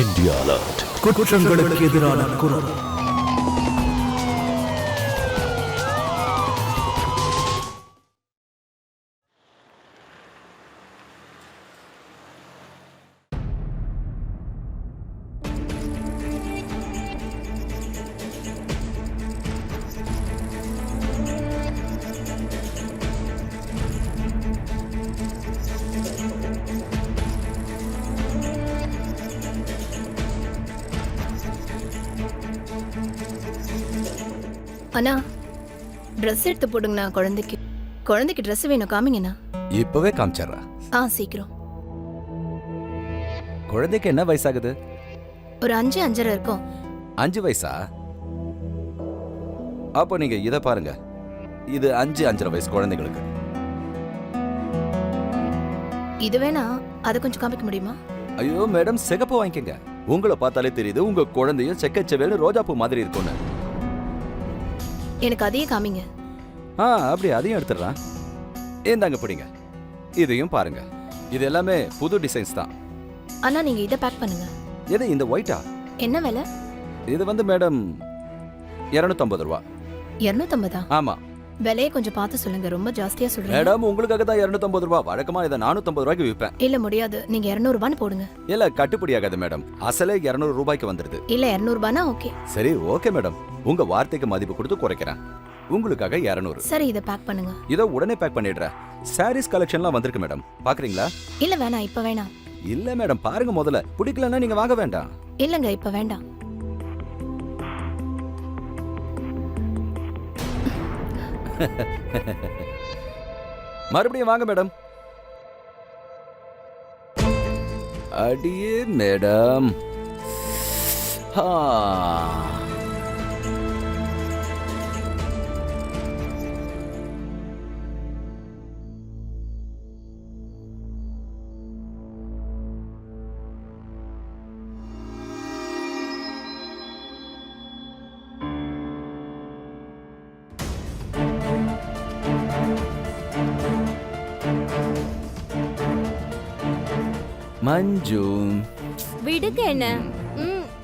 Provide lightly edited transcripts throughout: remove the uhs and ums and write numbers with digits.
India alert. குற்றங்களுக்கு எதிரான குரல். அண்ணா, ட்ரெஸ் எடுத்து போடுங்கண்ணா. குழந்தைக்கு ட்ரெஸ் வேணும், காமிங்கண்ணா. இப்பவே காமிச்சறா. சீக்கிரம். குழந்தைக்கு என்ன வயசாகுது? ஒரு 5-5.5 இருக்கும். 5 வயசா? அப்போ நீங்க இத பாருங்க. இது 5-5.5 வயசு குழந்தைகளுக்கு. இது வேணா, அதை கொஞ்சம் காமிக்க முடியுமா? ஐயோ மேடம், சிகப்பு வாங்கிக்கங்க. உங்களை பார்த்தாலே தெரியுது உங்க குழந்தையும் செக்கச்செவேலு ரோஜாப்பூ மாதிரி இருக்கும்னு. எனக்கு அதையே காமிங்க. அப்படி அதையும் எடுத்துடுறான். ஏந்தாங்க பிடிங்க. இதையும் பாருங்க. இது எல்லாமே புது டிசைன்ஸ் தான். அண்ணா, நீங்க இதை பேக் பண்ணுங்க. எது இந்த ஒயிட்டா? என்ன விலை? இது வந்து மேடம் 250 ரூபா. 250? ஆமா. விலையை கொஞ்சம் பார்த்து சொல்லுங்க, ரொம்ப ஜாஸ்தியா சொல்றீங்க. மேடம், உங்களுக்காக தான் 250 ரூபா. வழக்கமா இதை 450 ரூபாய்க்கு விற்பேன். இல்ல முடியாது, நீங்க 200 ரூபான்னு போடுங்க. இல்ல கட்டுப்படி ஆகாது மேடம். அசலே 200 ரூபாய்க்கு வந்துருது. இல்ல 200 ரூபானா ஓகே. சரி ஓகே மேடம், உங்க வார்த்தைக்கு மதிப்பு கொடுத்து குறைக்கிறேன். உங்களுக்காக 200. சரி, இதை பேக் பண்ணுங்க. இதோ உடனே பேக் பண்ணிடுறேன். சாரீஸ் கலெக்ஷன்லாம் வந்திருக்கு மேடம், பாக்குறீங்களா? இல்ல வேணாம், இப்ப வேணாம். இல்ல மேடம், பாருங்க முதல்ல. பிடிக்கலன்னா நீங்க வாங்க வேண்டாம். இல்லங்க, இப்ப வேண்டாம். மறுபடியும் வாங்க மேடம். அடியே மேடம். மஞ்சு, விடுங்க என்ன.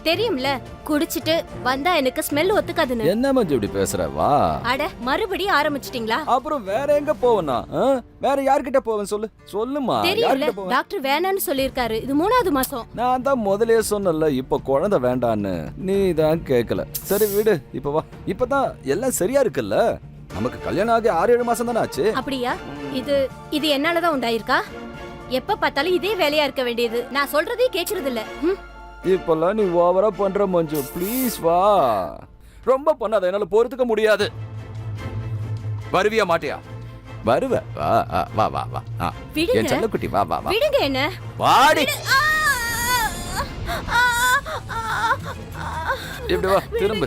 தெரியும்ல, குடிச்சிட்டு வந்தா எனக்கு ஸ்மெல் ஒத்துக்காதுன்னு. என்ன மஞ்சு இப்படி பேசுற? வா. அட, மறுபடியும் ஆரம்பிச்சிட்டீங்களா? அப்புறம் வேற எங்க போவனா? வேற யார்கிட்ட போவேன் சொல்லு? சொல்லுமா. தெரியும்ல, டாக்டர் வேணான்னு சொல்லிருக்காரு. இது 3வது மாசம். நான் தான் முதலே சொன்னல, இப்ப குழந்தை வேண்டான்னு. நீ தான் கேட்கல. சரி விடு, இப்ப வா. இப்பதான் எல்லாம் சரியா இருக்குல்ல. நமக்கு கல்யாணம் ஆகி 6-7 மாசம் தானே ஆச்சு. அப்படியா? இது என்னாலதான் உண்டாயிருக்கா? எப்ப பார்த்தாலும் இதே வேலையா இருக்க வேண்டியது. நான் சொல்றதே கேக்குறது இல்ல. இப்பெல்லாம் நீ ஓவரா பண்ற மஞ்சு. ப்ளீஸ் வா. ரொம்ப பண்ணாத, என்னால பொறுத்துக்க முடியாது. வருவியா மாட்டியா? வருவ. வா வா வா வா. என் செல்லக்குட்டி, வா வா வா. விடுங்க என்ன. வாடி. இப்படி வா, திரும்ப.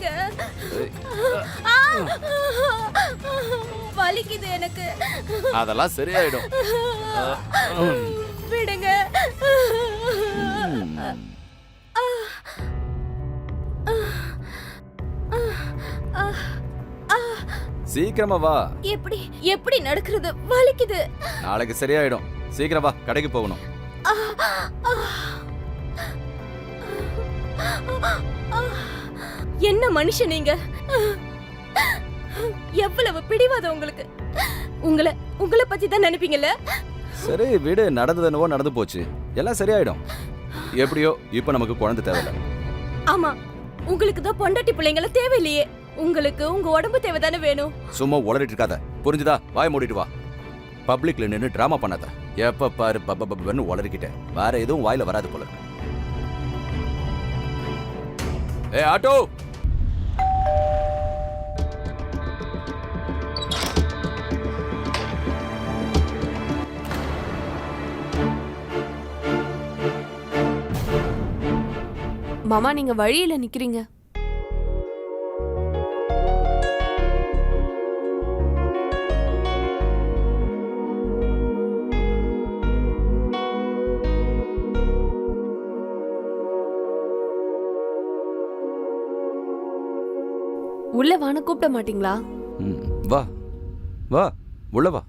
வலிக்குது எனக்கு. அதெல்லாம் சரியாயிடும். விடுங்க. சீக்கிரமா வா. எப்படி நடக்கிறது? வலிக்குது. நாளைக்கு சரியாயிடும். சீக்கிரம் வா, கடைக்கு போகணும். என்ன மனுஷன் நீங்க? எவ்வளவு பிடிவாதம் உங்களுக்கு. உங்களை பத்தி தான் நினைப்பீங்கல்ல. சரி விடு, நடந்தது என்னவோ நடந்து போச்சு. எல்லாம் சரியாயிடும். எப்படியோ இப்ப நமக்கு குழந்தை தேவையில்ல. ஆமா, உங்களுக்கு தான் பொண்டாட்டி பிள்ளைங்கள தேவையில்லையே. உங்களுக்கு உங்க உடம்பு தேவைதானே வேணும். சும்மா உளறிட்டு இருக்காத, புரிஞ்சுதா? வாய் மூடிட்டு வா. பப்ளிக்ல நின்னு டிராமா பண்ணாத. எப்ப பாரு பப்பன்னு உளறிக்கிட்டேன். வேற எதுவும் வாயில வராது போல. ஏ ஆட்டோ, மாமா, நீங்க வழியில நிக்கிறீங்க. உள்ள வான்னு கூப்பிட மாட்டீங்களா? வா வா, உள்ள வா.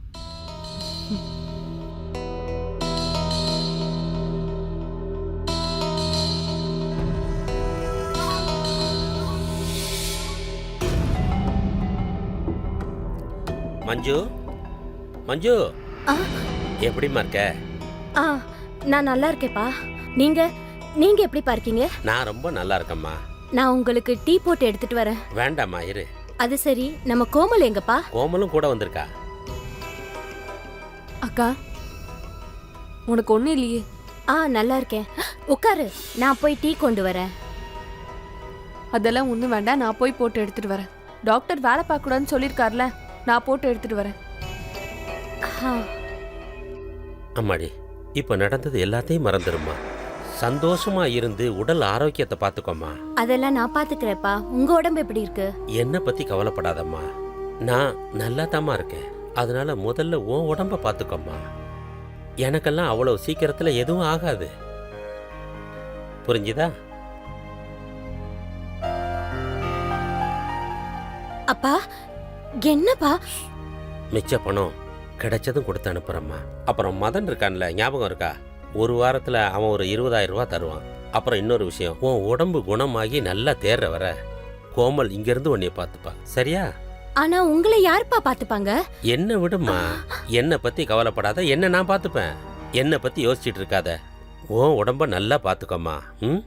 மஞ்சு மஞ்சு ஆ எப்படிம்மா இருக்க? ஆ நான் நல்லா இருக்கேப்பா. நீங்க நீங்க எப்படிப்பா இருக்கீங்க? நான் ரொம்ப நல்லா இருக்கேம்மா. நான் உங்களுக்கு டீ போட்டு எடுத்துட்டு வரேன். வேண்டாம்மா இரு. அது சரி, நம்ம கோமல் எங்கப்பா? கோமலும் கூட வந்திருக்கா. அக்கா உனக்கு ஒண்ணும் இல்லையே? நல்லா இருக்கேன். உட்காரு, நான் போய் டீ கொண்டு வரேன். அதெல்லாம் ஒண்ணும் வேண்டாம், நான் போய் போட்டு எடுத்துட்டு வரேன். டாக்டர் வேலை பார்க்க கூடாதுன்னு சொல்லிருக்காருல, நான் போட்டு எடுத்துட்டு வரேன். ஆ, அம்மாடி, இப்ப நடந்தது எல்லாத்தையும் மறந்துடும்மா. சந்தோஷமா இருந்து உடல் ஆரோக்கியத்தை பார்த்துக்கோம்மா. அதெல்லாம் நான் பாத்துக்கிறேன்ப்பா. உங்க உடம்பு எப்படி இருக்கு? என்னை பத்தி கவலைப்படாதம்மா. நான் நல்லா தாம்மா இருக்கேன். அதனால முதல்ல உன் உடம்ப பார்த்துக்கோம்மா. எனக்கெல்லாம் அவ்வளவு சீக்கிரத்துல எதுவும் ஆகாது. புரிஞ்சுதா? அப்பா என்னப்பா? மிச்ச பணம் கிடைச்சதும் கொடுத்து அனுப்புறம்மா. அப்புறம் மதன் இருக்கான்ல, ஞாபகம் இருக்கா? ஒரு வாரத்துல அவன் ஒரு 20,000 ரூபாய் தருவான். அப்புறம் இன்னொரு விஷயம், உன் உடம்பு குணமாகி நல்லா தேர்ற வர கோமல் இங்கிருந்து உன்னைய பார்த்துப்பா. சரியா? ஆனா உங்களை யாருப்பா பாத்துப்பாங்க? என்ன விடுமா, என்னை பத்தி கவலைப்படாத, என்ன நான் பார்த்துப்பேன். என்னை பத்தி யோசிச்சுட்டு இருக்காத. உன் உடம்ப நல்லா பார்த்துக்கோம்மா. ம்.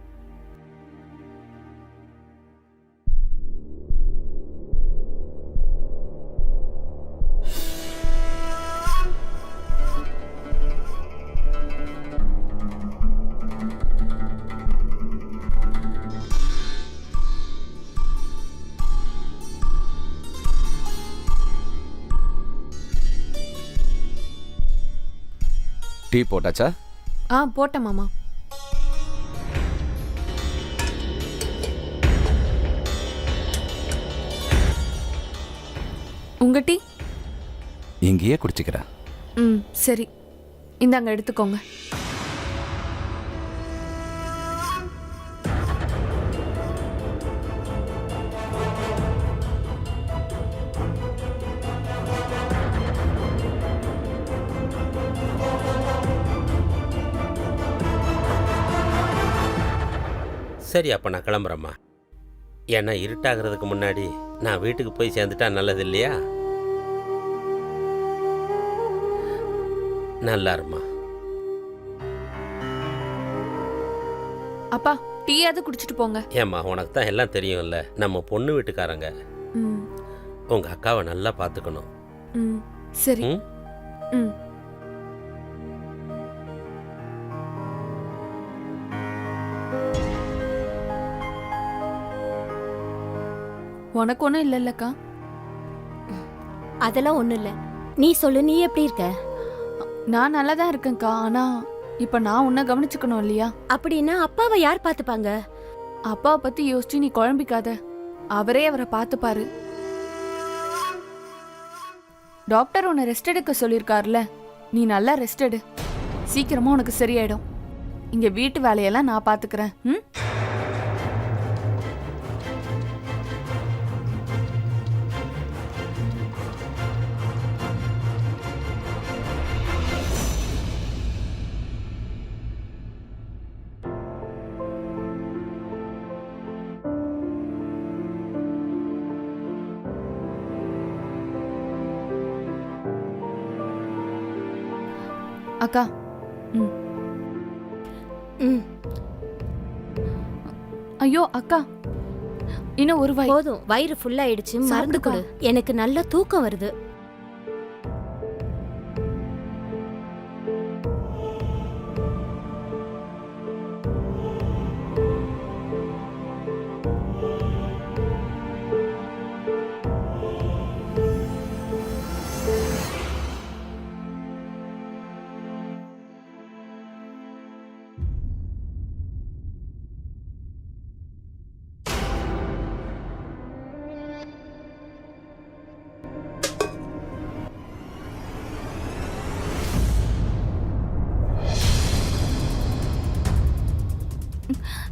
டீ போட்டாச்சா? போட்டேன் மாமா. உங்க டீ இங்கேயே குடிச்சுக்கிறேன். சரி, இந்தாங்க எடுத்துக்கோங்க. சரி, அப்ப நான் கிளம்புறேம்மா. ஏன்னா இருட்டாகிறதுக்கு முன்னாடி நான் வீட்டுக்கு போய் சேர்ந்துட்டா நல்லது இல்லையா? நல்லா இருமா. அப்பா டீயாவது குடிச்சிட்டு போங்க. ஏம்மா, உனக்கு தான் எல்லாம் தெரியும்ல. நம்ம பொண்ணு வீட்டுக்காரங்க. ம், உங்க அக்காவை நல்லா பார்த்துக்கணும். ம், சரி. ம்? ம். உனக்கு ஒன்றும் இல்லைல்லக்கா? அதெல்லாம் ஒண்ணும் இல்ல. நீ சொல்லு, நீ எப்படி இருக்க? நான் நல்லா தான் இருக்கேன்க்கா. ஆனா இப்ப நான் உன்னை கவனிச்சுக்கணும் இல்லையா? அப்படின்னா அப்பாவை யார் பாத்துப்பாங்க? அப்பாவை பத்தி யோசிச்சு நீ குழம்பிக்காத. அவரே அவரை பார்த்துப்பாரு. டாக்டர் உன்னை ரெஸ்ட் எடுக்க சொல்லியிருக்காருல, நீ நல்லா ரெஸ்ட் எடு. சீக்கிரமா உனக்கு சரியாயிடும். இங்க வீட்டு வேலையெல்லாம் நான் பாத்துக்கிறேன். ம். அக்கா. ம். ம், ஐயோ அக்கா, இன்னும் ஒரு வாய். போதும், வயிறு ஃபுல் ஆயிடுச்சு. மருந்து சாப்பிடுக்கா. கொடு. எனக்கு நல்ல தூக்கம் வருது.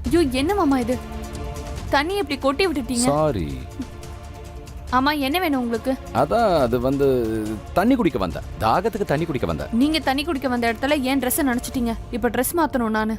ஐயோ என்ன மாமா இது? தண்ணி எப்படி கொட்டி விட்டுட்டீங்க? சாரி. ஆமா, என்ன வேணும் உங்களுக்கு? அதான் அது வந்து தண்ணி குடிக்க வந்தேன். தாகத்துக்கு தண்ணி குடிக்க வந்தேன். நீங்க தண்ணி குடிக்க வந்த இடத்துல ஏன் ட்ரெஸ் நினைச்சிட்டீங்க? இப்ப ட்ரெஸ் மாத்தணும் நானு.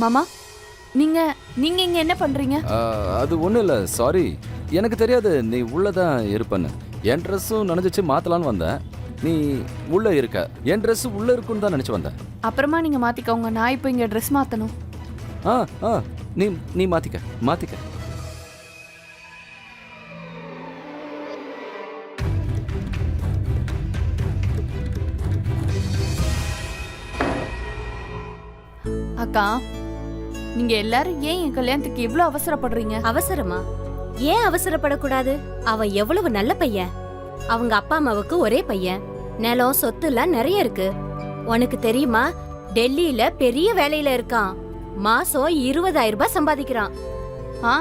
மாமா நீங்க நீங்க இங்க என்ன பண்றீங்க? அது ஒன்றும் இல்லை, சாரி. எனக்கு தெரியாது நீ உள்ளதான் இருப்பேன்னு. என் ட்ரெஸ்ஸும் நனைஞ்சிச்சு, மாத்தலான்னு வந்தேன். நீ உள்ள இருக்க, என் ட்ரெஸ் உள்ள இருக்குன்னு தான் நினைச்சு வந்தேன். அப்புறமா நீங்க மாத்திக்கோங்க, நான் இப்போ இங்க ட்ரெஸ் மாத்தணும். ஆ ஆ நீ நீ மாத்திக்க மாத்திக்க. அக்கா, நீங்க எல்லாரும் ஏன் என் கல்யாணத்துக்கு இவ்ளோ அவசரப்படுறீங்க? அவசரமா? ஏன் அவசரப்படக்கூடாது? அவன் எவ்வளவு நல்ல பையன். அவங்க அப்பா அம்மாவுக்கு ஒரே பையன். நிலம் சொத்து எல்லாம் நிறைய இருக்கு. உனக்கு தெரியுமா, டெல்லியில பெரிய வேலையில இருக்கான். மாசம் 20,000 ரூபாய் சம்பாதிக்கிறான். ஆ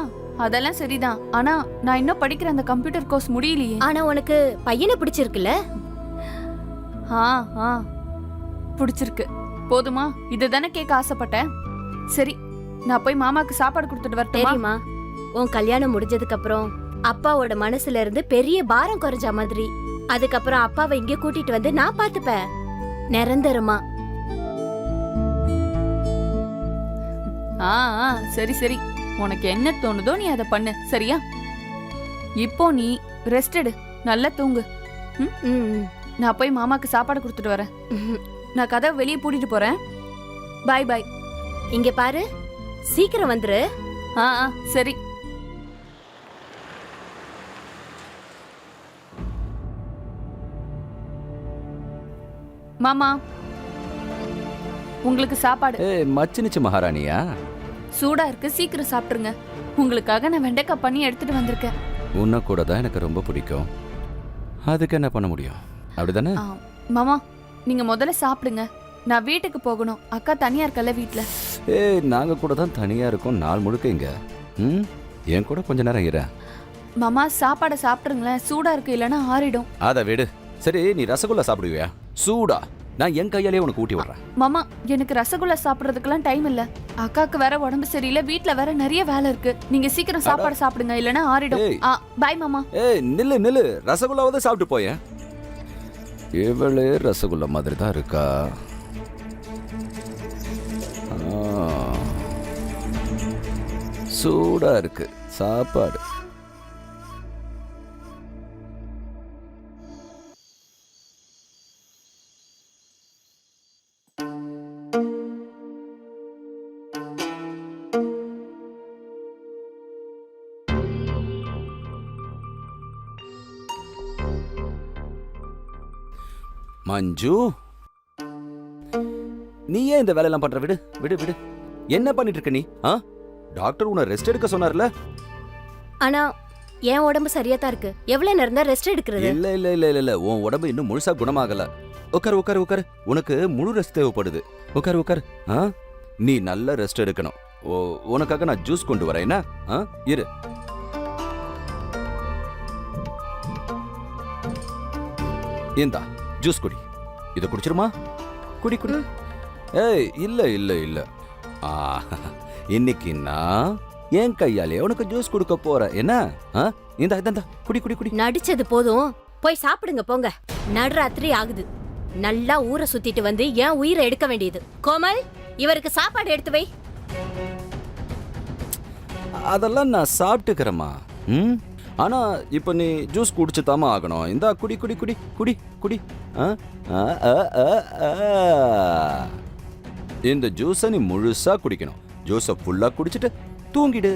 அதெல்லாம் சரிதான். ஆனா நான் இன்னும் படிக்கிற அந்த கம்ப்யூட்டர் கோர்ஸ் முடியலையே. ஆனா உனக்கு பையனை பிடிச்சிருக்குல்ல? ஆ ஆ பிடிச்சிருக்கு. போதுமா? இதுதானே கேட்க ஆசைப்பட்டேன். சரி, நான் போய் மாமாக்கு சாப்பாடு கொடுத்துட்டு வரட்டுமா? தெரியுமா, உன் கல்யாணம் முடிஞ்சதுக்கு அப்புறம் அப்பாவோட மனசுல இருந்து பெரிய பாரம் குறைஞ்ச மாதிரி. அதுக்கப்புறம் அப்பாவை இங்க கூட்டிட்டு வந்து நான் பாத்துப்பேன் நிரந்தரமா. ஆ ஆ சரி சரி, உனக்கு என்ன தோணுதோ நீ அதை பண்ணு, சரியா? இப்போ நீ ரெஸ்ட் எடு, நல்லா தூங்கு. ம், நான் போய் மாமாக்கு சாப்பாடு கொடுத்துட்டு வரேன். ம். நான் கதவை வெளியே பூட்டிட்டு போறேன். பாய் பாய். இங்க பாரு, சீக்கிரம் வந்துரு. ஆ ஆ சரி. மாமா, உங்களுக்கு சாப்பாடு. மச்சினிச்சு மகாராணியா? சூடா இருக்கு, சீக்கிரம் சாப்பிட்டுருங்க. உங்களுக்காக நான் வெண்டைக்காய் பண்ணி எடுத்துட்டு வந்திருக்கேன். உன்னை கூட தான் எனக்கு ரொம்ப பிடிக்கும். அதுக்கு என்ன பண்ண முடியும், அப்படிதானே? மாமா, நீங்க முதல்ல சாப்பிடுங்க. நான் வீட்டுக்கு போகணும். அக்கா தனியா இருக்கல வீட்ல. நாங்க கூட தான் தனியா இருக்கோம் நாள் முழுக்க இங்க. என் கூட கொஞ்ச நேரம் இரு. மாமா, சாப்பாடை சாப்பிட்டுருங்களேன், சூடா இருக்கு, இல்லைன்னா ஆறிடும். அத விடு. சரி, நீ ரசகுல்லா சாப்பிடுவியா? சூடா நான் என் கையாலே உனக்கு ஊட்டி விடுறேன். மாமா, எனக்கு ரசகுல்லா சாப்பிடுறதுக்கெல்லாம் டைம் இல்ல. அக்காக்கு வேற உடம்பு சரியில்லை, வீட்ல வேற நிறைய வேலை இருக்கு. நீங்க சீக்கிரம் சாப்பாடு சாப்பிடுங்க, இல்லைன்னா ஆறிடும். பாய் மாமா. நில்லு நில்லு, ரசகுல்லாவது சாப்பிட்டு போயேன். இவளே ரசகுல்லா மாதிரி தான் இருக்கா. சூடா இருக்கு சாப்பாடு. மஞ்சு, நீ ஏன் இந்த வேலையெல்லாம் பண்ற? விடு விடு விடு. என்ன பண்ணிட்டு இருக்க நீ? டாக்டர் உன்னை ரெஸ்ட் எடுக்க சொன்னார்ல? ஆனா என் உடம்பு சரியா தான் இருக்கு. எவ்வளவு நேரம் தான் ரெஸ்ட் எடுக்கிறது? இல்ல இல்ல இல்ல இல்ல, உன் உடம்பு இன்னும் முழுசா குணமாகல. உட்காரு உட்காரு உட்காரு, உனக்கு முழு ரெஸ்ட் தேவைப்படுது. உட்காரு உட்காரு. நீ நல்ல ரெஸ்ட் எடுக்கணும். உனக்காக நான் ஜூஸ் கொண்டு வரேன். என்ன? இரு. இந்தா ஜூஸ் குடி. இத குடிச்சிருமா? குடி குடி. இல்ல இல்ல இல்ல, இன்னைக்கு நான் என் கையாலே உனக்கு ஜூஸ் கொடுக்க போறேன். என்ன? இந்த குடி குடி குடி. நடிச்சது போதும், போய் சாப்பிடுங்க போங்க. நடுராத்திரி ஆகுது. நல்லா ஊரை சுத்திட்டு வந்து ஏன் உயிரை எடுக்க வேண்டியது? கோமல், இவருக்கு சாப்பாடு எடுத்து வை. அதெல்லாம் நான் சாப்பிட்டுக்கிறேம்மா. ஆனா இப்ப நீ ஜூஸ் குடிச்சு தாமா ஆகணும். இந்தா குடி குடி குடி குடி குடி. இந்த ஜூஸை நீ முழுசா குடிக்கணும். ஜூஸை ஃபுல்லா குடிச்சிட்டு தூங்கிடு.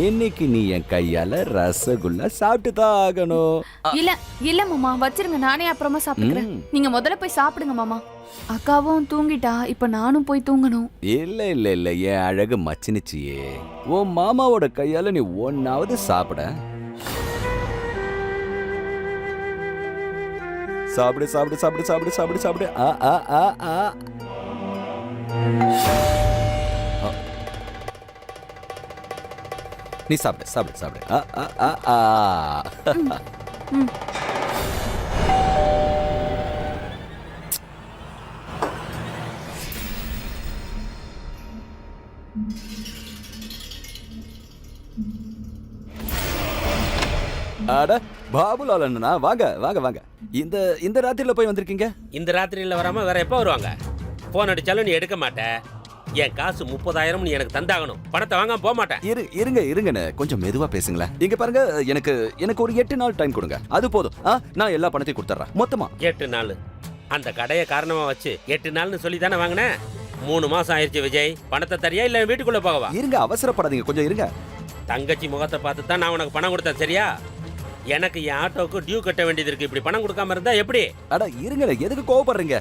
இன்னைக்கு நீ என் கையால ரசகுல்லா சாப்பிட்டு தான் ஆகணும். இல்ல இல்ல மாமா, வச்சிருங்க, நானே அப்புறமா சாப்பிட்டுக்கிறேன். நீங்க முதல்ல போய் சாப்பிடுங்க மாமா. அக்காவும் தூங்கிட்டா, இப்ப நானும் போய் தூங்கணும். இல்ல இல்ல இல்ல, என் அழகு மச்சினிச்சியே, உன் மாமாவோட கையால நீ ஒன்னாவது சாப்பிட. சாப்பிடு சாப்பிடு சாப்பிடு சாப்பிடு சாப்பிடு சாப்பிடு ஆ ஆ ஆ ஆ நீ சாப்பிடு சாப்பிடு சாப்பிடு ஆ ஆ ஆ ஆ அட பாபுலால் அண்ணனா வாங்க வாங்க வாங்க இந்த இந்த ராத்திரில போய் வந்திருக்கீங்க. இந்த ராத்திரியில் வராமல் வேற எப்போ வருவாங்க? ஃபோன் அடித்தாலும் நீ எடுக்க மாட்டேன். என் காசு 30,000 நீ எனக்கு தந்தாகணும். பணத்தை வாங்காம போக மாட்டேன். இருங்கண்ணே, கொஞ்சம் மெதுவா பேசுங்களேன். இங்க பாருங்க, எனக்கு ஒரு 8 நாள் டைம் கொடுங்க, அது போதும். நான் எல்லா பணத்தையும் கொடுத்துட்றேன் மொத்தமா. 8 நாள்? அந்த கடையை காரணமா வச்சு 8 நாள்னு சொல்லி தானே வாங்கினேன். 3 மாசம் ஆயிடுச்சு விஜய். பணத்தை தரியா இல்லை வீட்டுக்குள்ள போகவா? இருங்க, அவசரப்படாதீங்க, கொஞ்சம் இருங்க. தங்கச்சி முகத்தை பார்த்து தான் நான் உனக்கு பணம் கொடுத்தேன், சரியா? எனக்கு என் ஆட்டோவுக்கு டியூ கட்ட வேண்டியது இருக்கு. இப்படி பணம் கொடுக்காம இருந்தா எப்படி? அட இருங்க, எதுக்கு கோவப்படுறீங்க?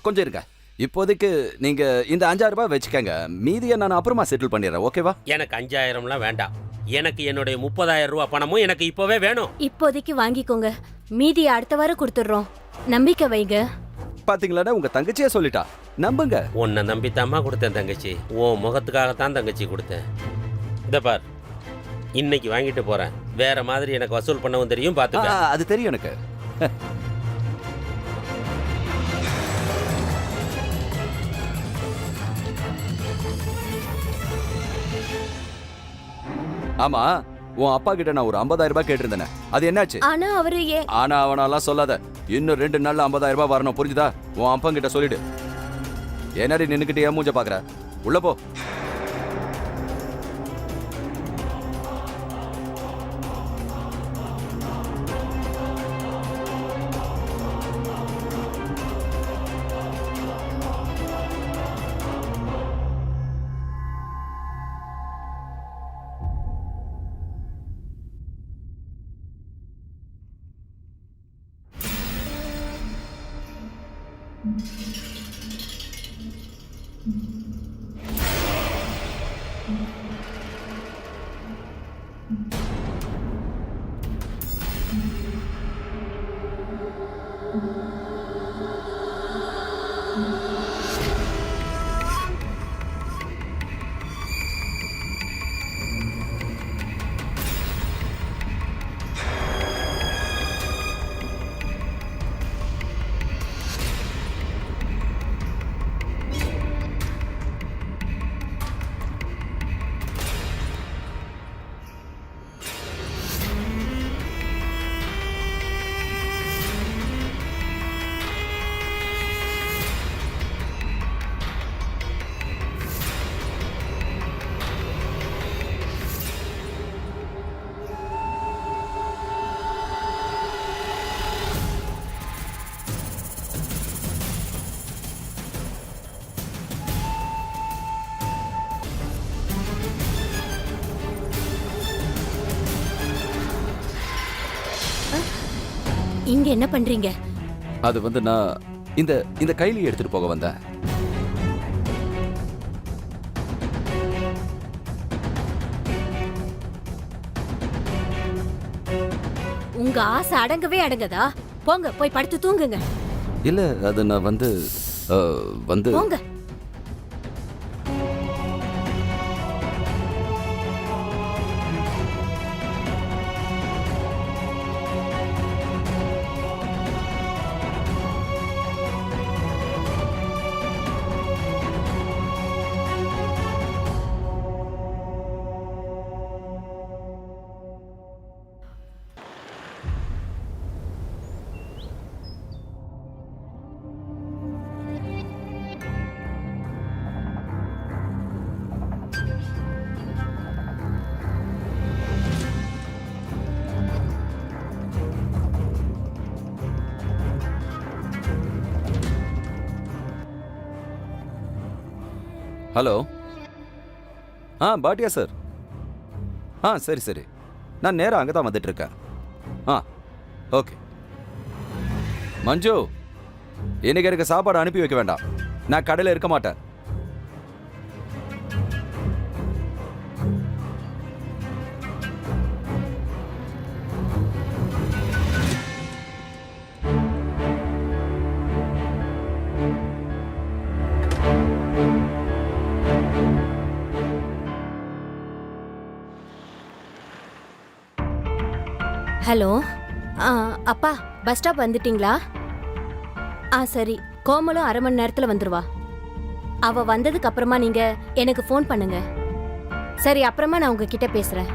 கொஞ்சம் இருங்க. இப்போதைக்கு நீங்க இந்த 5,000 ரூபாய் வச்சுக்கங்க, மீதியை நான் அப்புறமா செட்டில் பண்ணிடுறேன், ஓகேவா? எனக்கு 5,000லாம் வேண்டாம். எனக்கு என்னுடைய 30,000 ரூபாய் பணமும் எனக்கு இப்பவே வேணும். இப்போதைக்கு வாங்கிக்கோங்க, மீதியை அடுத்த வாரம் கொடுத்துட்றோம். நம்பிக்கை வைங்க. பாத்தீங்களா, உங்க தங்கச்சியே சொல்லிட்டா, நம்புங்க. உன்னை நம்பித்தாமா கொடுத்தேன் தங்கச்சி. உன் முகத்துக்காகத்தான் தங்கச்சி கொடுத்தேன். இந்த பார், இன்னைக்கு வாங்கிட்டு போறேன். வேற மாதிரி எனக்கு வசூல் பண்ணவும் தெரியும், பாத்துக்க. அது தெரியும் எனக்கு. ஆமா, உன் அப்பா கிட்ட நான் ஒரு 50,000 ரூபாய் கேட்டிருந்தேன், அது என்னாச்சு? ஆனா அவரு ஆனா அவனாலாம் சொல்லாத. இன்னும் 2 நாள்ல 50,000 ரூபாய் வரணும், புரிஞ்சுதா? உன் அப்பா கிட்ட சொல்லிடு. என்னடி நின்னுக்கிட்டு ஏன் மூஞ்ச பாக்குற? உள்ள போ. இங்க என்ன பண்றீங்க? அது வந்து நான் இந்த கைலியை எடுத்துட்டு போக வந்தேன். உங்க ஆசை அடங்கவே அடங்கதா? போங்க, போய் படுத்து தூங்குங்க. இல்ல, அது நான் வந்து போங்க. ஹலோ. பாட்டியா சார். சரி சரி, நான் நேராக அங்கே தான் வந்துட்டு இருக்கேன். ஓகே. மஞ்சு, இன்னைக்கு எனக்கு சாப்பாடு அனுப்பி வைக்க வேண்டாம், நான் கடையில் இருக்க மாட்டேன். ஹலோ அப்பா பஸ் ஸ்டாப் வந்துட்டீங்களா? சரி, கோமலும் அரை மணி நேரத்துல வந்துருவா. அவ வந்ததுக்கு அப்புறமா நீங்க எனக்கு ஃபோன் பண்ணுங்க. சரி, அப்புறமா நான் உங்ககிட்ட பேசுறேன்.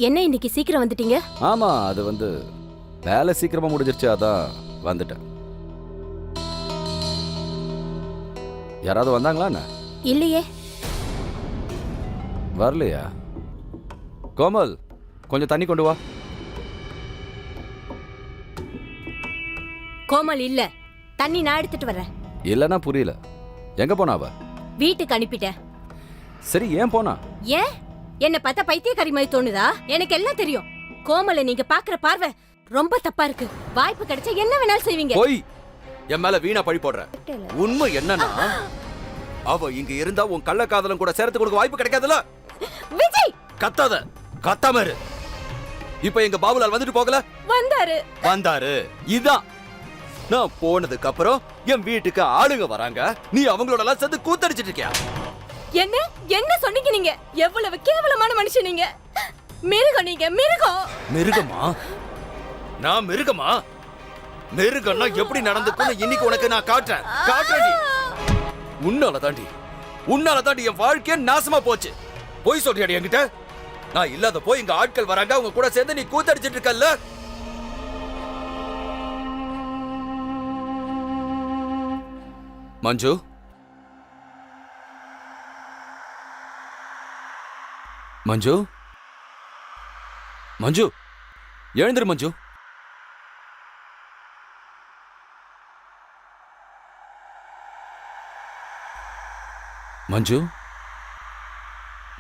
என்ன இன்னைக்கு சீக்கிரம் வந்துட்டீங்க? ஆமா, அது வேலை சீக்கிரமா முடிஞ்சிருச்சு, அதான் வந்துட்டேன். யாராவது வந்தாங்களா என்ன? இல்லையே. வரலையா? கோமல், கொஞ்சம் தண்ணி கொண்டு வா. கோமல் இல்ல, தண்ணி நான் எடுத்துட்டு வரேன். இல்லனா புரியல. எங்க போனா அவ? வீட்டுக்கு அனுப்பிட்டேன். சரி, ஏன் போனா? ஏன் என்ன பார்த்தா பைத்தியக்காரி மாதிரி தோணுதா? எனக்கு எல்லாம் தெரியும். கோமலை நீங்க பாக்குற பார்வை ரொம்ப தப்பா இருக்கு. வாய்ப்பு கிடைச்சா என்ன வேணாலும் செய்வீங்க. போய் என் மேல வீணா பழி போடுற. உண்மை என்னன்னா, அவ இங்க இருந்தா உன் கள்ளக்காதலும் கூட சேர்த்து கொடுக்க வாய்ப்பு கிடைக்காதுல. விஜய், கத்தாத, கத்தாம இரு. இப்ப எங்க பாபுலால் வந்துட்டு போகல? வந்தாரு. இதான் நான் போனதுக்கு அப்புறம் என் வீட்டுக்கு ஆளுங்க வராங்க, நீ அவங்களோட எல்லாம் சேர்ந்து கூத்தடிச்சிட்டு இருக்கியா? என்ன என்ன சொன்னீங்க நீங்க? எவ்வளவு கேவலமான மனுஷன் நீங்க. மிருகம் நீங்க, மிருகம். மிருகமா? நான் மிருகமா? மிருகம்னா எப்படி நடந்துக்குன்னு இன்னைக்கு உனக்கு நான் காட்டுறேன். உன்னால தாண்டி என் வாழ்க்கைய நாசமா போச்சு. போய் சொல்றியாடி என்கிட்ட? நான் இல்லாத போய் இங்க ஆட்கள் வராங்க, அவங்க கூட சேர்ந்து நீ கூத்தடிச்சிட்டு இருக்கல்ல. மஞ்சு, மஞ்சு, மஞ்சு, எழுந்திரு மஞ்சு. மஞ்சு,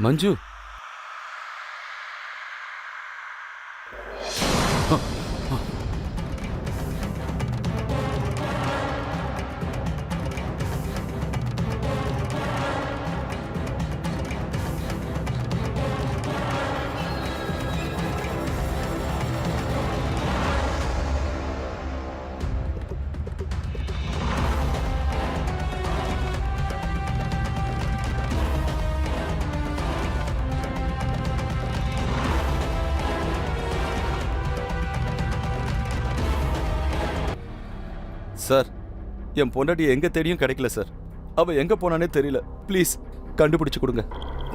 மஞ்சு. சார், என் பொண்டாட்டி எங்க தேடியும் கிடைக்கல சார். அவ எங்க போனானே தெரியல. ப்ளீஸ் கண்டுபிடிச்சு கொடுங்க.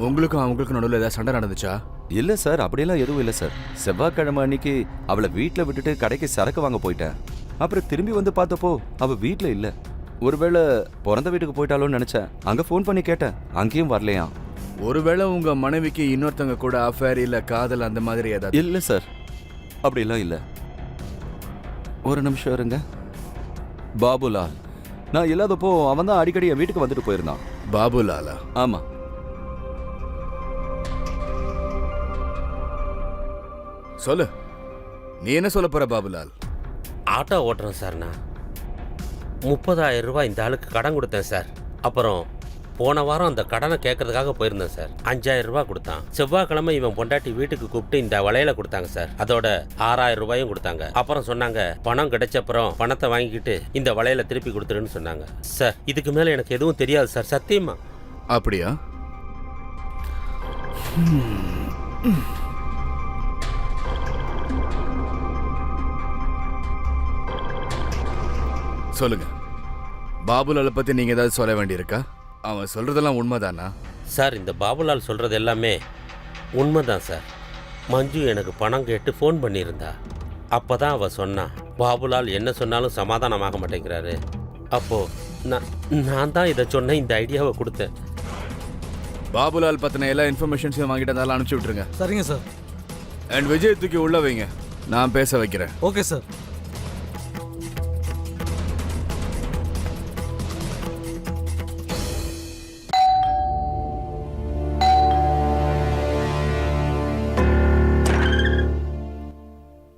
உங்களுக்கும் அவங்களுக்கும் நடுவில் ஏதாவது சண்டை நடந்துச்சா? இல்ல சார், அப்படியெல்லாம் எதுவும் இல்லை சார். செவ்வாய்க்கிழமை அன்னைக்கு அவளை வீட்டில் விட்டுட்டு கடைக்கு சரக்கு வாங்க போயிட்டேன். அப்புறம் திரும்பி வந்து பார்த்தப்போ அவ வீட்டில் இல்லை. ஒருவேளை பிறந்த வீட்டுக்கு போயிட்டாலோன்னு நினைச்சேன். அங்க ஃபோன் பண்ணி கேட்டேன், அங்கேயும் வரலையா. ஒருவேளை உங்க மனைவிக்கு இன்னொருத்தங்க கூட அஃபேர் இல்ல காதல் அந்த மாதிரி ஏதாவது? இல்லை சார், அப்படியெல்லாம் இல்லை. ஒரு நிமிஷம் இருங்க. பாபுலால், நான் இல்லாதப்போ அவன் தான் அடிக்கடி என் வீட்டுக்கு வந்துட்டு போயிருந்தான். பாபுலாலா? ஆமா. சொல்லு, நீ என்ன சொல்ல போற பாபுலால்? ஆட்டோ ஓட்டுறேன் சார். நான் 30,000 ரூபாய் இந்த ஆளுக்கு கடன் கொடுத்தேன் சார். அப்புறம் போன வாரம் அந்த கடனை கேட்கறதுக்காக போயிருந்தேன் சார். 5,000 ரூபாய் கொடுத்தான். செவ்வாய்க்கிழமை இவன் பொண்டாட்டி வீட்டுக்கு கூப்பிட்டு இந்த வளையல கொடுத்தாங்க சார். அதோட 6,000 ரூபாயும் கொடுத்தாங்க. அப்புறம் சொன்னாங்க பணம் கிடைச்சப்புறம் பணத்தை வாங்கிக்கிட்டு இந்த வளையல திருப்பி கொடுத்துருன்னு சொன்னாங்க சார். இதுக்கு மேல எனக்கு எதுவும் தெரியாது சார், சத்தியமா. அப்படியா? சொல்லுங்க, பாபுலாலை பத்தி நீங்க ஏதாவது சொல்ல வேண்டியிருக்கா? அவன் சொல்றதெல்லாம் உண்மைதானா? சார், இந்த பாபுலால் சொல்றது எல்லாமே உண்மைதான் சார். மஞ்சு எனக்கு பணம் கேட்டு ஃபோன் பண்ணியிருந்தா. அப்பதான் அவ சொன்னா, பாபுலால் என்ன சொன்னாலும் சமாதானமாக மாட்டேங்கிறாரு. அப்போ நான் தான் இதை சொன்னேன், இந்த ஐடியாவை கொடுத்தேன். பாபுலால் பத்தின எல்லா இன்ஃபர்மேஷன்ஸையும் வாங்கிட்டு இருந்தாலும் அனுப்பிச்சு விட்டுருங்க. சரிங்க சார். அண்ட் விஜய் தூக்கி உள்ள வைங்க, நான் பேச வைக்கிறேன். Okay sir.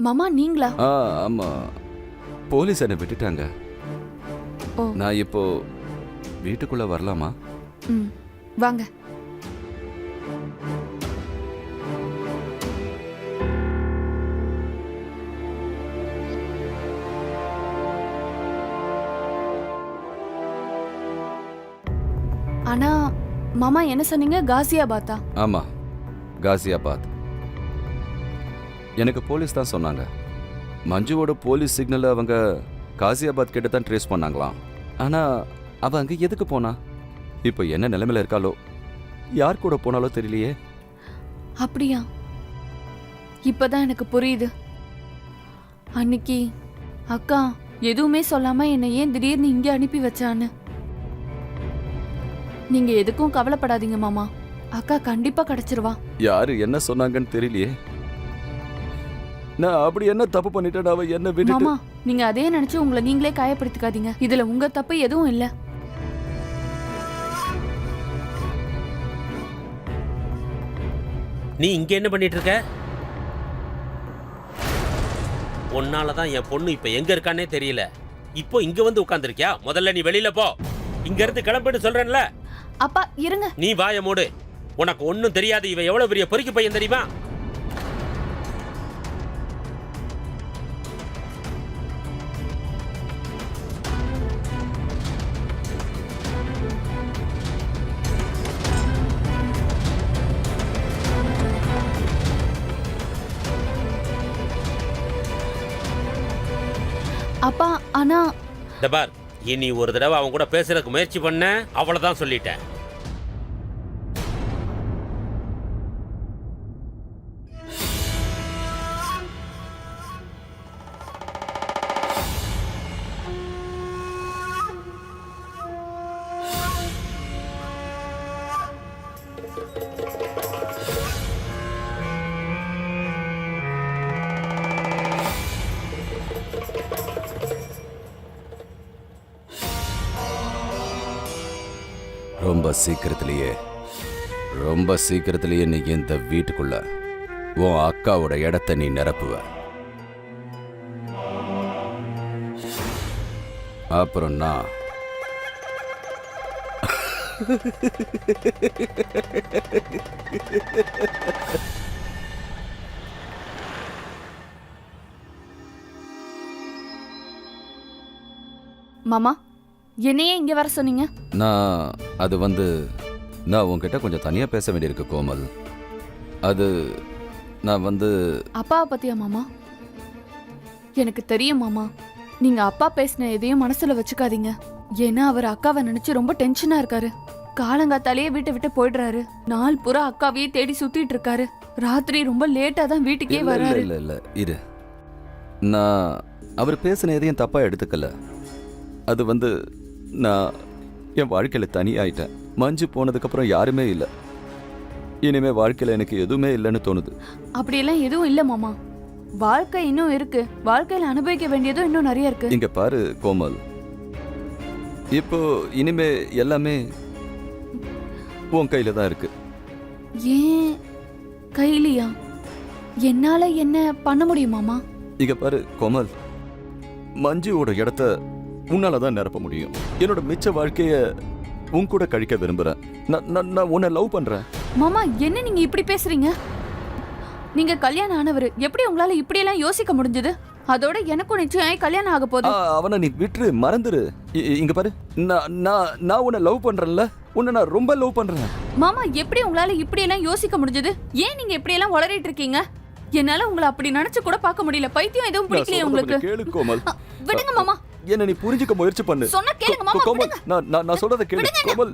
மாமா நீங்களா? ஆமா, போலீஸ் என்னை விட்டுட்டாங்க. ஓ. நான் இப்போ வீட்டுக்குள்ள வரலாமா? ம், வாங்க. ஆனா மாமா என்ன சொன்னீங்க? காசியாபாத்தா? ஆமா, காசியாபாத். எனக்கு போலீஸ் தான் சொன்னாங்க. மஞ்சுவோட போலீஸ் சிக்னலை அவங்க காசியாபாத் கிட்ட தான் ட்ரேஸ் பண்ணாங்களாம். ஆனா அவ அங்க எதுக்கு போனா? இப்போ என்ன நிலைமையில இருக்காளோ, யார் கூட போனாலோ தெரியலையே. அப்படியா? இப்பதான் எனக்கு புரியுது. அன்னைக்கு அக்கா எதுவுமே சொல்லாம என்னை ஏன் திடீர்னு இங்க அனுப்பி வச்சான்னு. நீங்க எதுக்கும் கவலைப்படாதீங்க மாமா, அக்கா கண்டிப்பா கிடைச்சிருவா. யாரு என்ன சொன்னாங்கன்னு தெரியலையே. நான் அப்படி என்ன தப்பு பண்ணிட்டேன்? அவ என்ன விட்டுட்டு மாமா நீங்க அதே நினைச்சு உங்களை நீங்களே காயப்படுத்திக்காதீங்க. இதுல உங்க தப்பு எதுவும் இல்ல. நீ இங்க என்ன பண்ணிட்டு இருக்க? உன்னாலதான் என் பொண்ணு இப்ப எங்க இருக்கானே தெரியல. இப்போ இங்க வந்து உட்கார்ந்திருக்கியா? முதல்ல நீ வெளியில போ. இங்க இருந்து கிளம்பிட்டு சொல்றேன்ல. அப்பா இருங்க. நீ வாய மூடு. உனக்கு ஒண்ணும் தெரியாது. இவ எவ்வளவு பெரிய பொறுக்கி பையன் தெரியுமா? அப்பா ஆனா இந்த பார், இனி ஒரு தடவை அவன் கூட பேசுறதுக்கு முயற்சி பண்ண, அவ்வளவுதான் சொல்லிட்டேன். ரொம்ப சீக்கிரத்திலேயே நீ இந்த வீட்டுக்குள்ள உன் அக்காவோட இடத்தை நீ நிரப்புவ. அப்புறம் நான் மாமா என்னையே இங்க வர சொன்னீங்க? நான் உன்கிட்ட கொஞ்சம் தனியா பேச வேண்டியிருக்கு கோமல். நான் அப்பாவை பத்தியா மாமா? எனக்கு தெரியும் மாமா, நீங்க அப்பா பேசின எதையும் மனசுல வச்சுக்காதீங்க. ஏன்னா அவர் அக்காவை நினைச்சு ரொம்ப டென்ஷனா இருக்காரு. காலங்காத்தாலேயே வீட்டை விட்டு போயிடுறாரு. நாள் பூரா அக்காவையே தேடி சுத்திட்டு இருக்காரு. ராத்திரி ரொம்ப லேட்டா தான் வீட்டுக்கே வராரு. இல்ல இரு, நான் அவர் பேசின எதையும் தப்பா எடுத்துக்கல. நான் என் வாழ்க்கையில தனியாயிட்டேன். மஞ்சு போனதுக்கு அப்புறம் யாருமே இல்லை. இனிமே வாழ்க்கையில எனக்கு எதுவுமே இல்லைன்னு தோணுது. அப்படியெல்லாம் எதுவும் இல்ல மாமா, வாழ்க்கை இன்னும் இருக்கு. வாழ்க்கையில அனுபவிக்க வேண்டியதும் இன்னும் நிறைய இருக்கு. இங்க பாரு கோமல், இப்போ இனிமே எல்லாமே உன் கையில தான் இருக்கு. ஏன் கையிலையா? என்னால என்ன பண்ண முடியும் மாமா? இங்க பாரு கோமல், மஞ்சுவோட இடத்த உன்னாலதான் நிரப்ப முடியும். என்னோட மிச்ச வாழ்க்கைய உன் கூட கழிக்க விரும்புறேன். நான் உன்னை லவ் பண்றேன். மாமா என்ன நீங்க இப்படி பேசுறீங்க? நீங்க கல்யாணம் ஆனவர், எப்படி உங்களால இப்படி எல்லாம் யோசிக்க முடிஞ்சது? அதோட எனக்கும் நிச்சயம் கல்யாணம் ஆக போகுது. அவனை நீ விட்டுரு, மறந்துரு. இங்க பாரு, நான் உன்னை லவ் பண்றேன்ல, உன்னை நான் ரொம்ப லவ் பண்றேன். மாமா எப்படி உங்களால இப்படி எல்லாம் யோசிக்க முடிஞ்சது? ஏன் நீங்க இப்படி எல்லாம் வளரிட்டு இருக்கீங்க? என்னால உங்களை அப்படி நினைச்சு கூட பார்க்க முடியல. பைத்தியம் எதுவும் பிடிக்கலையே உங்களுக்கு? கேளு கோமல், விடுங்க மாமா. என்ன நீ புரிஞ்சுக்க முயற்சி பண்ணு. சொன்னா கேளுங்க மாமா. கோமல், நான் சொல்றத கேளு கோமல்.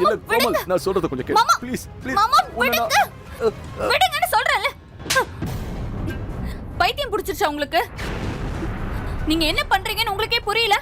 இல்ல கோமல், நான் சொல்றத கொஞ்சம் கேளு ப்ளீஸ். மாமா விடுங்க, விடுங்கன்னு சொல்றேன்ல. பைத்தியம் பிடிச்சிருச்சா உங்களுக்கு? நீங்க என்ன பண்றீங்கன்னு உங்களுக்கே புரியல?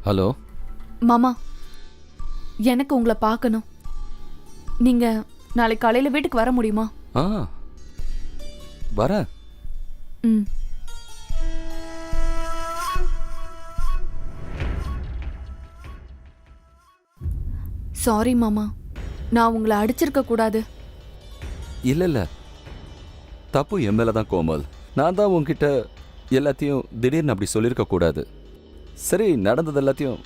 ஹலோ மாமா எனக்கு உங்களை பார்க்கணும். நீங்க நாளை காலையில வீட்டுக்கு வர முடியுமா? ஆ வரேன். ம். சாரி மாமா, நான் உங்களை அடிச்சிருக்க கூடாது. இல்ல இல்ல, தப்பு என் மேல தான் கோமல். நான் தான் உன்கிட்ட எல்லாத்தையும் திடீர்னு அப்படி சொல்லியிருக்க கூடாது. சரி, நடந்தது எல்லாத்தையும்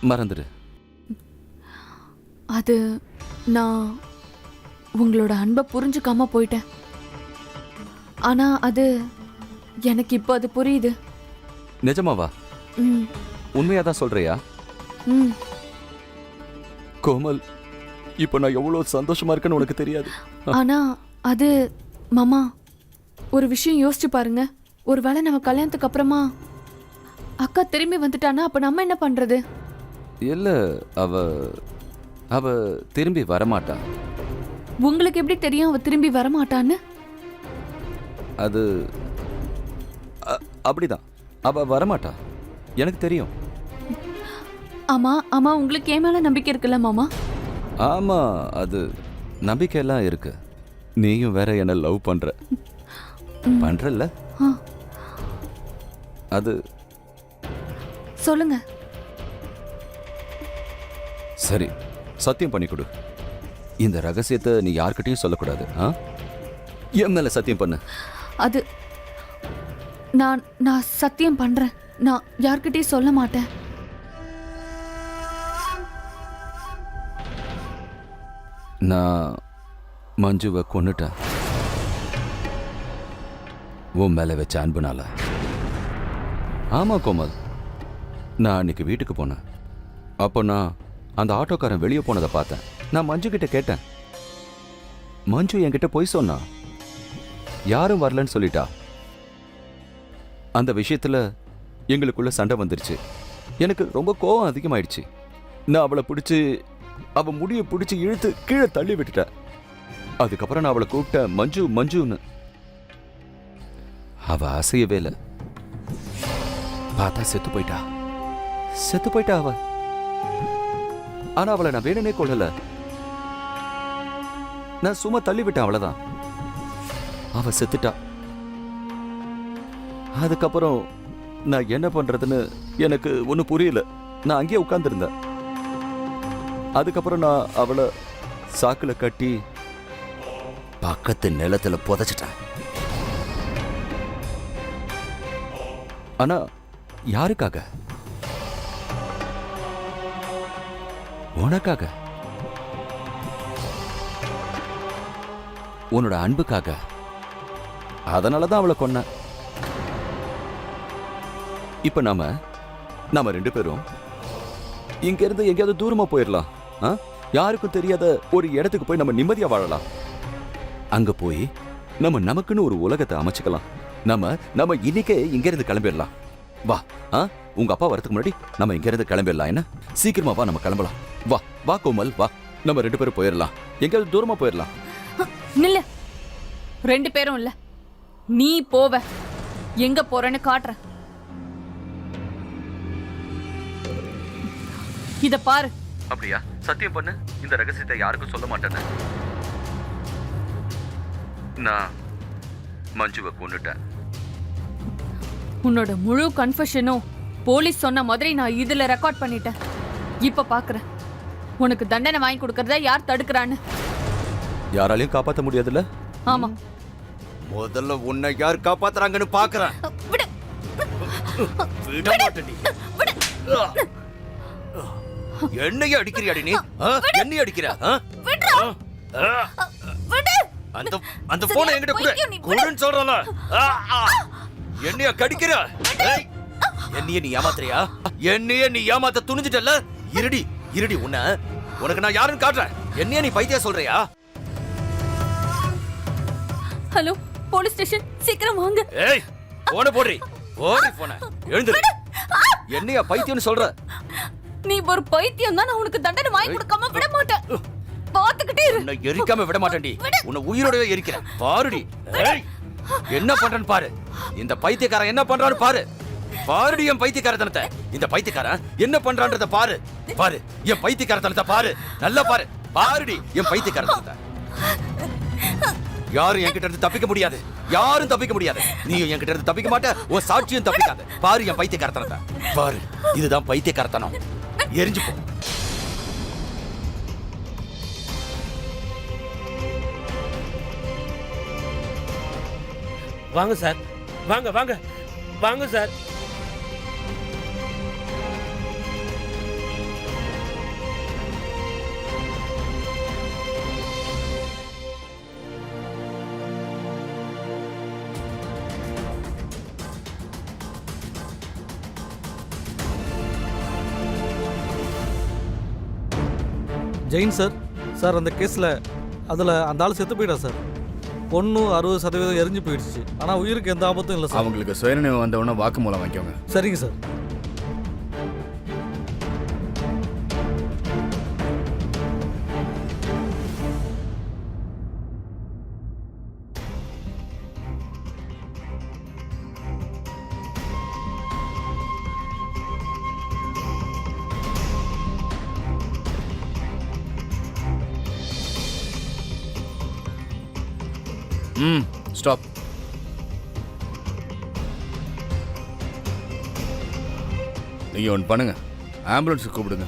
மறந்துடு. அது நான் உங்களோட அன்பை புரிஞ்சுக்காம போயிட்டேன். ஆனா அது எனக்கு இப்போ அது புரியுது. நிஜமாவா? ம். உண்மையா தான் சொல்றியா? ம். கோமல், இப்போ நான் எவ்வளவு சந்தோஷமா இருக்கேன்னு உனக்கு தெரியாது. ஆனா அது மாமா, ஒரு விஷயம் யோசிச்சு பாருங்க. ஒருவேளை நம்ம கல்யாணத்துக்கு அப்புறமா அக்கா திரும்பி வந்துட்டானா அப்ப நம்ம என்ன பண்றது? இல்ல, அவ திரும்பி வரமாட்டா. உங்களுக்கு எப்படி தெரியும் அவ திரும்பி வரமாட்டான்னு? அது அப்படிதான், அவ வரமாட்டா, எனக்கு தெரியும். ஆமா ஆமா, உங்களுக்கு ஏன் மேல நம்பிக்கை இருக்குல்ல மாமா? ஆமா, அது நம்பிக்கையெல்லாம் இருக்கு. நீயும் வேற என்ன லவ் பண்றல்ல? ஆ. அது சொல்லுங்க. சரி, சத்தியம் பண்ணி கொடு. இந்த ரகசியத்தை நீ யார்கிட்டயும் சொல்லக்கூடாது. என் மேல சத்தியம் பண்ணு. அது நான் சத்தியம் பண்றேன். நான் யார்கிட்டயும் சொல்ல மாட்டேன். நான் மஞ்சுவை கொன்னுட்டேன், உன் மேல வச்ச அன்புனால. ஆமா கோமல், நான் அன்னைக்கு வீட்டுக்கு போனேன். அப்போ நான் அந்த ஆட்டோக்காரன் வெளியே போனதை பார்த்தேன். நான் மஞ்சு கிட்ட கேட்டேன். மஞ்சு என்கிட்ட போய் சொன்னா, யாரும் வரலன்னு சொல்லிட்டா. அந்த விஷயத்துல எங்களுக்குள்ள சண்டை வந்துருச்சு. எனக்கு ரொம்ப கோவம் அதிகமாயிடுச்சு. நான் அவளை பிடிச்சி, அவ முடியை பிடிச்சி இழுத்து கீழே தள்ளி விட்டுட்டேன். அதுக்கப்புறம் நான் அவளை கூப்பிட்டேன், மஞ்சு மஞ்சுன்னு. அவ அசையவே இல்லை. பார்த்தா செத்து போயிட்டா அவ. ஆனா அவளை நான் வேணுனே கொள்ளல, நான் சும்மா தள்ளி விட்டேன், அவ்வளவுதான். அவ செத்துட்டா. அதுக்கப்புறம் நான் என்ன பண்றதுன்னு எனக்கு ஒன்னும் புரியல. நான் அங்கேயே உட்கார்ந்துருந்தேன். அதுக்கப்புறம் நான் அவளை சாக்குல கட்டி பக்கத்து நிலத்துல புதைச்சிட்டேன். ஆனா யாருக்காக? உனக்காக, உன்னோட அன்புக்காக. அதனாலதான் அவளை கொன்ன. இப்ப நாம ரெண்டு பேரும் இங்க இருந்து எங்கேயாவது தூரமா போயிடலாம். யாருக்கும் தெரியாத ஒரு இடத்துக்கு போய் நம்ம நிம்மதியா வாழலாம். அங்க போய் நமக்குன்னு ஒரு உலகத்தை அமைச்சுக்கலாம். நம்ம இன்னைக்கே இங்க இருந்து கிளம்பிடலாம். வா, உங்க அப்பா வரதுக்கு முன்னாடி நம்ம இங்க இருந்து கிளம்பிடலாம். என்ன, சீக்கிரமா வா, நம்ம கிளம்பலாம். வா கோமல், வா, நம்ம ரெண்டு பேரும் போயிடலாம். எங்கேயாவது தூரமா போயிடலாம். இல்ல, ரெண்டு பேரும் இல்ல, நீ போவ. எங்க போறேன்னு காட்டுறேன். இத பாரு. அப்படியா? சத்தியம் பண்ணு, இந்த ரகசியத்தை யாருக்கும் சொல்ல மாட்டேன்னு. நான் மஞ்சுவை கொன்னுட்டேன். உன்னோட முழு கன்ஃபெஷனும் போலீஸ் சொன்ன மாதிரி நான் இதுல ரெக்கார்ட் பண்ணிட்டேன். இப்ப பாக்குறேன் உனக்கு தண்டனை வாங்கி கொடுக்கறத யார் தடுக்கிறான்னு. யாராலையும் காப்பாற்ற முடியாதுல்ல? ஆமா. முதல்ல உன்னை யார் காப்பாத்துறாங்கன்னு பாக்குறேன். என்னைய அடிக்கிறியாடி நீ? என்னைய அடிக்கிற? அந்த போனை என்கிட்ட குடுன்னு சொல்றல. என்னைய கடிக்கிற? என்னைய நீ ஏமாத்துறியா? என்னைய நீ ஏமாத்த துணிஞ்சிட்டல? இருடி உனக்கு நான் யாருன்னு காட்டுறேன். என்னைய நீ பைத்தியா சொல்றியா? ஹலோ, போலீஸ் ஸ்டேஷன், சீக்கிரம் வாங்க. ஏய், போன போடுறி. போன எழுந்துரு. என்னைய பைத்தியம்னு சொல்ற? நீ ஒரு பைத்தியம் தான். நான் உனக்கு தண்டனை வாங்கி கொடுக்காம விட மாட்டேன். பாத்துக்கிட்டே இரு. உன்னை எரிக்காம விட மாட்டேன்டி. உன்னை உயிரோடவே எரிக்கிறேன். பாருடி. ஏய், என்ன பண்றேன்னு பாரு. இந்த பைத்தியக்காரன் என்ன பண்றான்னு பாரு. பாருடி என் பைத்தியக்காரத்தனத்தை. இந்த பைத்தியக்காரன் என்ன பண்றான்றத பாரு. பாரு என் பைத்தியக்காரத்தனத்தை பாரு. நல்லா பாரு. பாருடி என் பைத்தியக்காரத்தனத்தை. யாரும் என்கிட்ட இருந்து தப்பிக்க முடியாது. யாரும் தப்பிக்க முடியாது. நீயும் என்கிட்ட இருந்து தப்பிக்க மாட்ட. உன் சாட்சியும் தப்பிக்காது. பாரு என் பைத்தியக்காரத்தனத்தை. பாரு, இதுதான் பைத்தியக்காரத்தனம். எரிஞ்சு போ. வாங்க சார், வாங்க வாங்க வாங்க சார். ஜெயின் சார். சார் அந்த கேஸில் அதில் அந்த ஆள் செத்து போயிட்டா சார். பொண்ணு 60% எரிஞ்சு போயிடுச்சு. ஆனால் உயிருக்கு எந்த ஆபத்தும் இல்லை சார். அவங்களுக்கு சுயநினைவு வந்தவுடனே வாக்குமூலம் வாங்கிக்கோங்க. சரிங்க சார். ஸ்டாப். நீங்க ஒன்று பண்ணுங்க, ஆம்புலன்ஸுக்கு கூப்பிடுங்க.